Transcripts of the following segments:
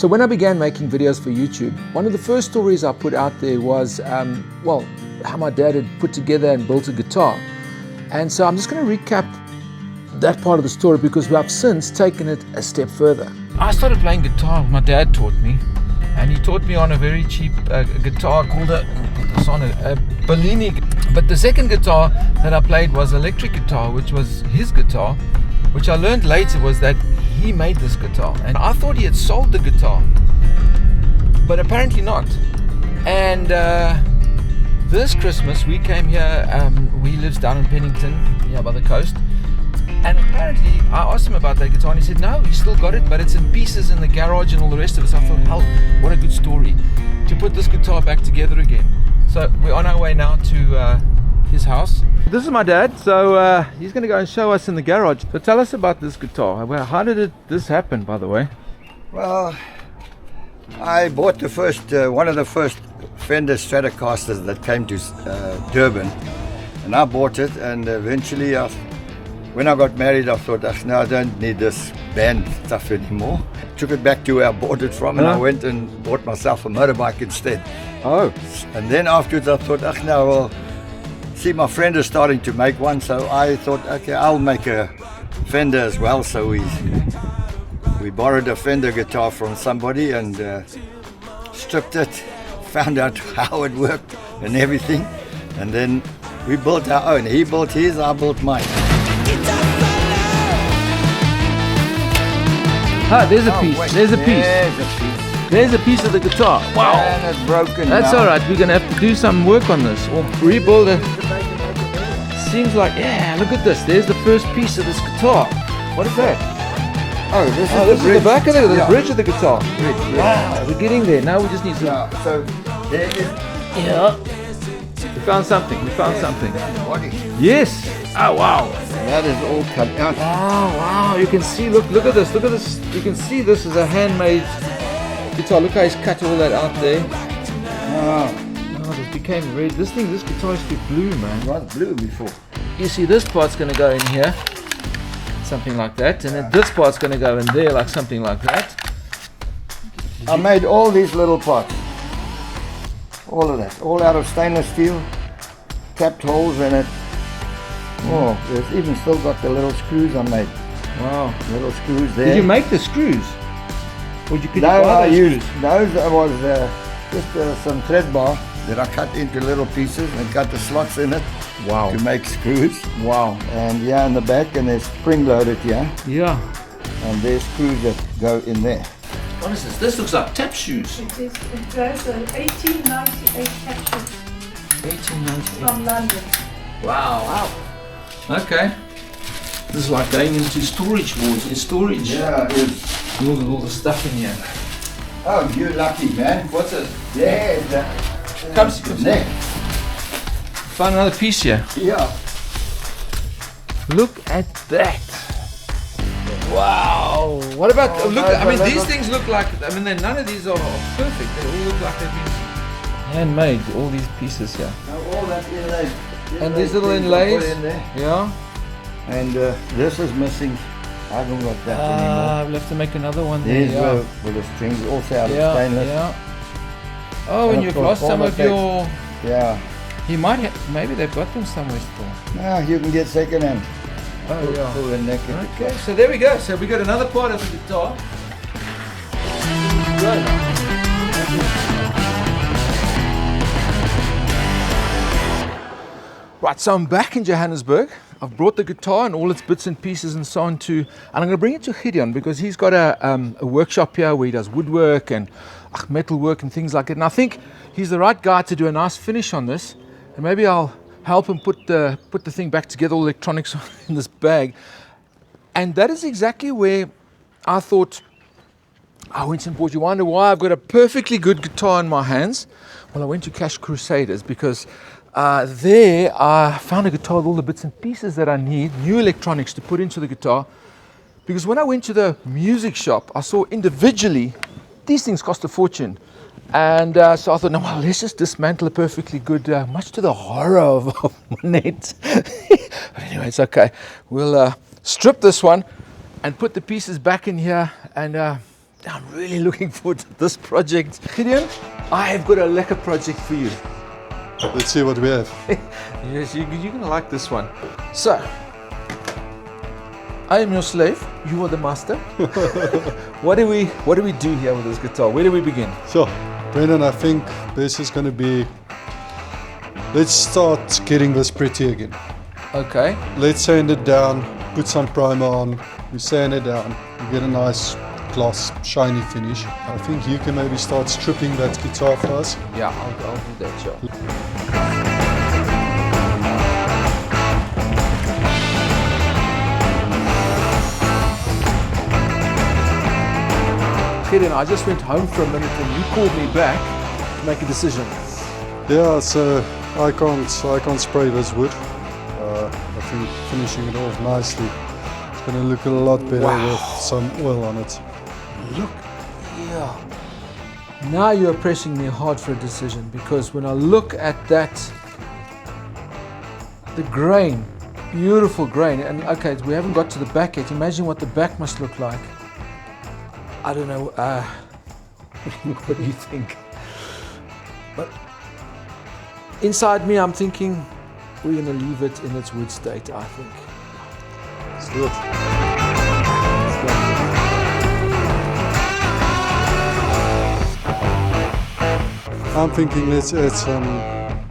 So when I began making videos for YouTube, one of the first stories I put out there was, how my dad had put together and built a guitar. And so I'm just going to recap that part of the story because we have since taken it a step further. I started playing guitar, my dad taught me, and he taught me on a very cheap guitar called a Bellini. But the second guitar that I played was electric guitar, which was his guitar, which I learned later was that he made this guitar. And I thought he had sold the guitar, but apparently not. And this Christmas we came here, he lives down in Pennington, by the coast. And apparently I asked him about that guitar and he said, no, he's still got it, but it's in pieces in the garage and all the rest of it. So I thought, hell, what a good story to put this guitar back together again. So we're on our way now to his house. This is my dad, so he's going to go and show us in the garage. So tell us about this guitar. Well, how did this happen, by the way? Well, I bought the first, one of the first Fender Stratocasters that came to Durban, and I bought it, and eventually when I got married, I thought, no, I don't need this band stuff anymore. Took it back to where I bought it from, and I went and bought myself a motorbike instead. Oh. And then afterwards I thought, no, well, see, my friend is starting to make one, so I thought, okay, I'll make a Fender as well. So we borrowed a Fender guitar from somebody and stripped it, found out how it worked and everything, and then we built our own. He built his, I built mine. There's a piece. Wait, there's a piece. There's a piece of the guitar. Wow. And it's broken. That's now. all right. We're going to have to do some work on this or rebuild it. Seems like, look at this. There's the first piece of this guitar. What is that? Oh, this This is the back of the Yeah. bridge of the guitar. Bridge, Wow, we're getting there. Now we just need to... Yeah, so there is We found something. the body. Yes. Oh, wow. That is all cut out. Oh, wow. You can see, look at this. Look at this. You can see this is a handmade guitar. Look how he's cut all that out there. Oh, this became red. This guitar used to be blue, man. It was blue before. You see, this part's going to go in here. Something like that. And then this part's going to go in there, like something like that. I made all these little parts. All of that. All out of stainless steel. Tapped holes in it. Oh, there's even still got the little screws I made. Wow. Little screws there. Did you make the screws? Or could you No, buy I those used screws? those. Was just some thread bar that I cut into little pieces and cut the slots in it Wow. to make screws. Wow. And in the back, and they're spring loaded here, Yeah. and there's screws that go in there. What is this? This looks like tap shoes. It has an 1898 capsule 1898. from London. Wow. Okay. This is like going into storage wards in storage. Yeah, it is. Look at all the stuff in here. Oh, you're lucky, man. What's it? There's the Come see. neck. Find another piece here. Yeah. Look at that. Wow. What about look? I mean, these things look like. I mean, none of these are perfect. They all look like they've been handmade. All these pieces here. Now all that inlaid. And these little things I put inlays. in there. Yeah. And this is missing. I haven't got that anymore. We'll have to make another one there. These Yeah. were with the strings also out of Yeah. stainless. Yeah. Oh, And and of you've course, lost all some the of your. Yeah. You might have. Maybe they've got them somewhere still. Now you can get secondhand. Oh yeah. Pull the neck. Okay, so there we go. So we got another part of the guitar. Right, so I'm back in Johannesburg. I've brought the guitar and all its bits and pieces and so on and I'm going to bring it to Gideon because he's got a workshop here where he does woodwork and metal work and things like that. And I think he's the right guy to do a nice finish on this. And maybe I'll help him put the thing back together, all electronics in this bag. And that is exactly where I thought, I went and bought. You wonder why I've got a perfectly good guitar in my hands? Well, I went to Cash Crusaders because there I found a guitar with all the bits and pieces that I need, new electronics to put into the guitar. Because when I went to the music shop, I saw individually, these things cost a fortune. And so I thought, no, well, let's just dismantle a perfectly good, much to the horror of Monet. But anyway, it's okay. We'll strip this one and put the pieces back in here and I'm really looking forward to this project. Gideon, I have got a lekker project for you. Let's see what we have. Yes, you're going to like this one. So, I am your slave, you are the master. What do we do here with this guitar? Where do we begin? So, Brendon, I think this is going to be, let's start getting this pretty again. Okay. Let's sand it down, put some primer on, we sand it down, we get a nice gloss, shiny finish. I think you can maybe start stripping that guitar for us. Yeah, I'll do that, sure. Gideon, I just went home for a minute and you called me back to make a decision. Yeah, so I can't spray this wood. I think finishing it off nicely, it's going to look a lot better with some oil on it. Look here. Now you're pressing me hard for a decision, because when I look at that, the grain, beautiful grain, and okay, we haven't got to the back yet. Imagine what the back must look like. I don't know, what do you think? But inside me, I'm thinking we're going to leave it in its wood state, I think. Let's do it. I'm thinking let's add some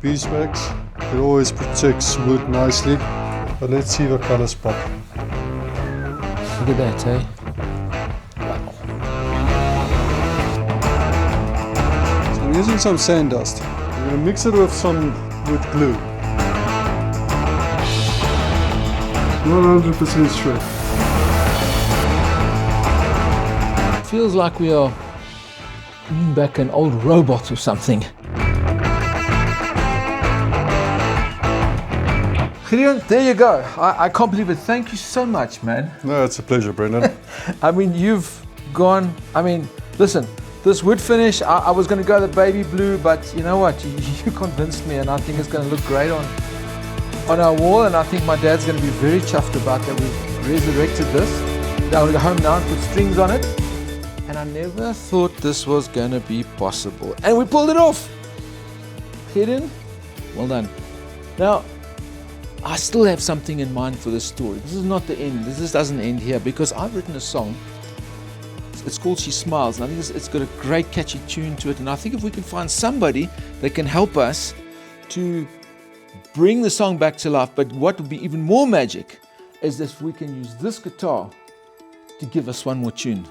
beeswax. It always protects wood nicely, but let's see what colors pop. Look at that, eh? I'm using some sand dust. I'm going to mix it with some wood glue. 100% straight. Feels like we are bringing back an old robot or something. Gideon, there you go. I can't believe it. Thank you so much, man. No, it's a pleasure, Brendon. I mean, you've gone, listen, this wood finish, I was going to go the baby blue, but you know what? You convinced me, and I think it's going to look great on our wall, and I think my dad's going to be very chuffed about that. We've resurrected this. I'm going to go home now and put strings on it. And I never thought this was going to be possible. And we pulled it off. Gideon, well done. Now, I still have something in mind for this story. This is not the end. This doesn't end here, because I've written a song. It's called She Smiles, and I think it's got a great catchy tune to it, and I think if we can find somebody that can help us to bring the song back to life, but what would be even more magic is that we can use this guitar to give us one more tune.